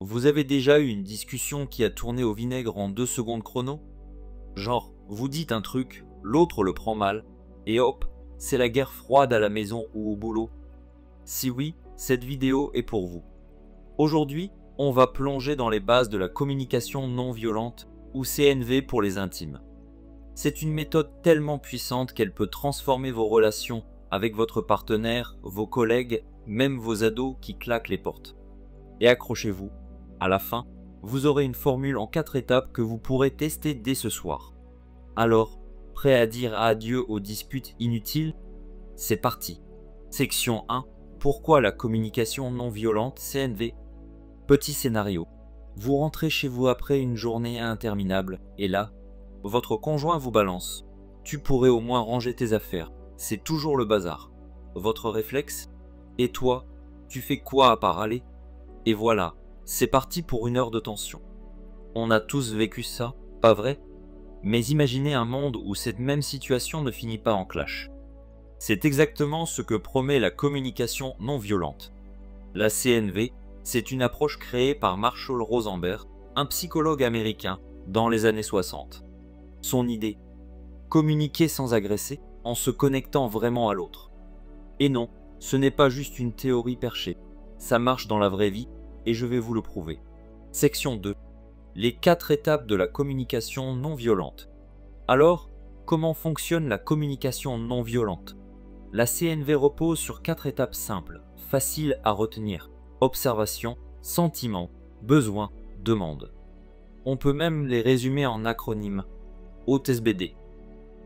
Vous avez déjà eu une discussion qui a tourné au vinaigre en 2 secondes chrono? Genre, vous dites un truc, l'autre le prend mal, et hop, c'est la guerre froide à la maison ou au boulot. Si oui, cette vidéo est pour vous. Aujourd'hui, on va plonger dans les bases de la communication non violente, ou CNV pour les intimes. C'est une méthode tellement puissante qu'elle peut transformer vos relations avec votre partenaire, vos collègues, même vos ados qui claquent les portes. Et accrochez-vous, à la fin, vous aurez une formule en 4 étapes que vous pourrez tester dès ce soir. Alors, prêt à dire adieu aux disputes inutiles? C'est parti. Section 1. Pourquoi la communication non violente, CNV? Petit scénario. Vous rentrez chez vous après une journée interminable, et là, votre conjoint vous balance. Tu pourrais au moins ranger tes affaires, c'est toujours le bazar. Votre réflexe? Et toi, tu fais quoi à part aller? Et voilà, c'est parti pour 1 heure de tension. On a tous vécu ça, pas vrai? Mais imaginez un monde où cette même situation ne finit pas en clash. C'est exactement ce que promet la communication non violente. La CNV, c'est une approche créée par Marshall Rosenberg, un psychologue américain, dans les années 60. Son idée: communiquer sans agresser, en se connectant vraiment à l'autre. Et non, ce n'est pas juste une théorie perchée, ça marche dans la vraie vie, et je vais vous le prouver. Section 2. Les 4 étapes de la communication non violente. Alors, comment fonctionne la communication non violente? La CNV repose sur 4 étapes simples, faciles à retenir: observation, sentiment, besoin, demande. On peut même les résumer en acronymes. OTSBD.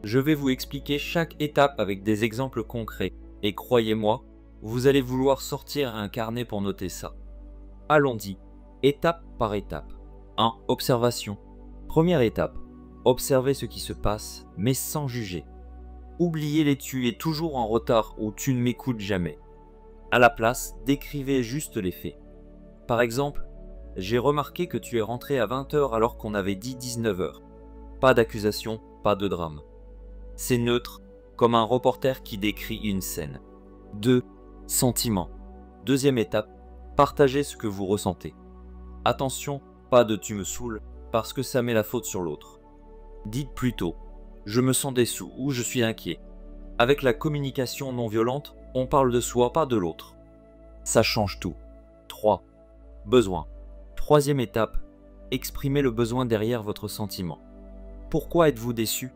Je vais vous expliquer chaque étape avec des exemples concrets, et croyez-moi, vous allez vouloir sortir un carnet pour noter ça. Allons-y, étape par étape. 1. Observation. Première étape, observez ce qui se passe, mais sans juger. Oubliez les tu es toujours en retard ou tu ne m'écoutes jamais. À la place, décrivez juste les faits. Par exemple, j'ai remarqué que tu es rentré à 20 h alors qu'on avait dit 19 h. Pas d'accusation, pas de drame. C'est neutre, comme un reporter qui décrit une scène. 2. Sentiment. Deuxième étape, partagez ce que vous ressentez. Attention, pas de tu me saoules, parce que ça met la faute sur l'autre. Dites plutôt, je me sens déçu ou je suis inquiet. Avec la communication non violente, on parle de soi, pas de l'autre. Ça change tout. 3. Besoin. Troisième étape, exprimez le besoin derrière votre sentiment. Pourquoi êtes-vous déçu?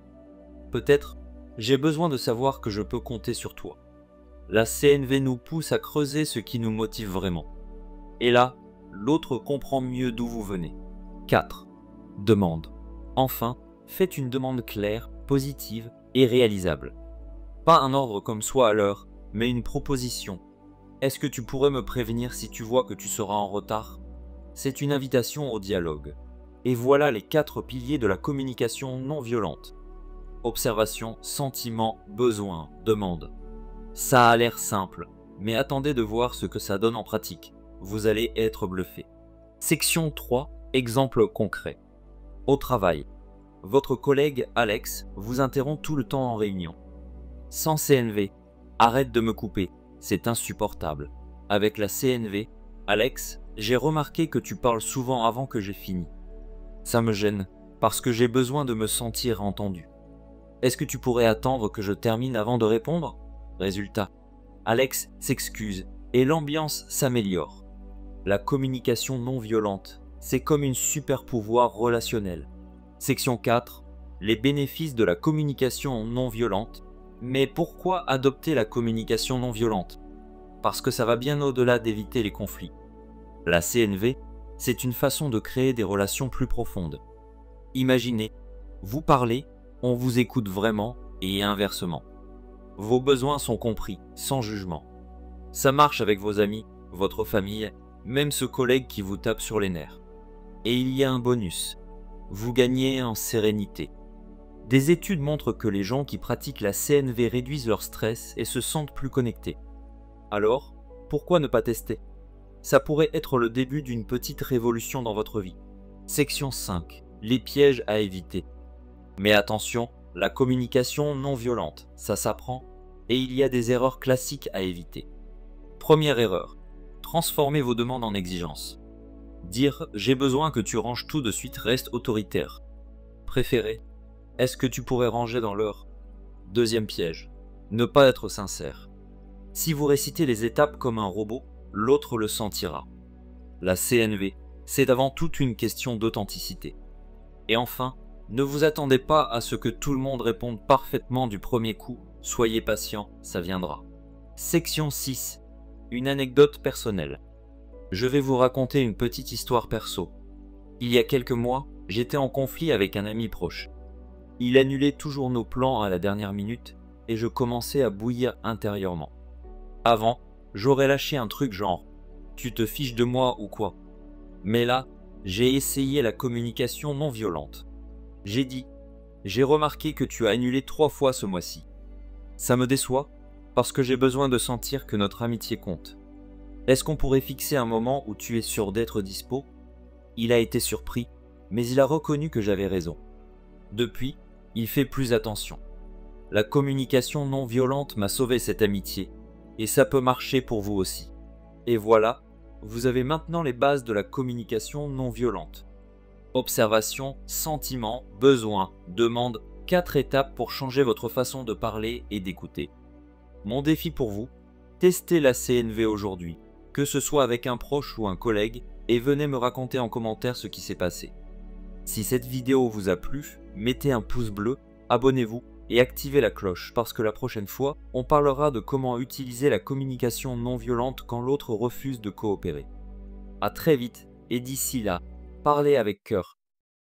Peut-être, j'ai besoin de savoir que je peux compter sur toi. La CNV nous pousse à creuser ce qui nous motive vraiment. Et là, l'autre comprend mieux d'où vous venez. 4. Demande. Enfin, faites une demande claire, positive et réalisable. Pas un ordre comme soit à l'heure, mais une proposition. Est-ce que tu pourrais me prévenir si tu vois que tu seras en retard? C'est une invitation au dialogue. Et voilà les 4 piliers de la communication non violente. Observation, sentiment, besoin, demande. Ça a l'air simple, mais attendez de voir ce que ça donne en pratique. Vous allez être bluffé. Section 3, exemple concret. Au travail, votre collègue Alex vous interrompt tout le temps en réunion. Sans CNV, arrête de me couper, c'est insupportable. Avec la CNV, Alex, j'ai remarqué que tu parles souvent avant que j'ai fini. Ça me gêne, parce que j'ai besoin de me sentir entendu. Est-ce que tu pourrais attendre que je termine avant de répondre? Résultat, Alex s'excuse et l'ambiance s'améliore. La communication non violente, c'est comme une super pouvoir relationnel. Section 4. Les bénéfices de la communication non violente. Mais pourquoi adopter la communication non violente? Parce que ça va bien au-delà d'éviter les conflits. La CNV, c'est une façon de créer des relations plus profondes. Imaginez, vous parlez, on vous écoute vraiment et inversement. Vos besoins sont compris, sans jugement. Ça marche avec vos amis, votre famille, même ce collègue qui vous tape sur les nerfs. Et il y a un bonus. Vous gagnez en sérénité. Des études montrent que les gens qui pratiquent la CNV réduisent leur stress et se sentent plus connectés. Alors, pourquoi ne pas tester? Ça pourrait être le début d'une petite révolution dans votre vie. Section 5. Les pièges à éviter. Mais attention, la communication non violente, ça s'apprend, et il y a des erreurs classiques à éviter. Première erreur, transformez vos demandes en exigences. Dire « j'ai besoin que tu ranges tout de suite » reste autoritaire. Préféré, est-ce que tu pourrais ranger dans l'heure? Deuxième piège, ne pas être sincère. Si vous récitez les étapes comme un robot, l'autre le sentira. La CNV, c'est avant tout une question d'authenticité. Et enfin, ne vous attendez pas à ce que tout le monde réponde parfaitement du premier coup, soyez patient, ça viendra. Section 6. Une anecdote personnelle. Je vais vous raconter une petite histoire perso. Il y a quelques mois, j'étais en conflit avec un ami proche. Il annulait toujours nos plans à la dernière minute et je commençais à bouillir intérieurement. Avant, j'aurais lâché un truc genre « tu te fiches de moi ou quoi ?» Mais là, j'ai essayé la communication non violente. J'ai dit « j'ai remarqué que tu as annulé 3 fois ce mois-ci. Ça me déçoit parce que j'ai besoin de sentir que notre amitié compte. Est-ce qu'on pourrait fixer un moment où tu es sûr d'être dispo ?» Il a été surpris, mais il a reconnu que j'avais raison. Depuis, il fait plus attention. La communication non violente m'a sauvé cette amitié, et ça peut marcher pour vous aussi. Et voilà, vous avez maintenant les bases de la communication non violente. Observation, sentiment, besoin, demande, 4 étapes pour changer votre façon de parler et d'écouter. Mon défi pour vous, testez la CNV aujourd'hui, que ce soit avec un proche ou un collègue, et venez me raconter en commentaire ce qui s'est passé. Si cette vidéo vous a plu, mettez un pouce bleu, abonnez-vous et activez la cloche parce que la prochaine fois, on parlera de comment utiliser la communication non violente quand l'autre refuse de coopérer. À très vite et d'ici là, parlez avec cœur.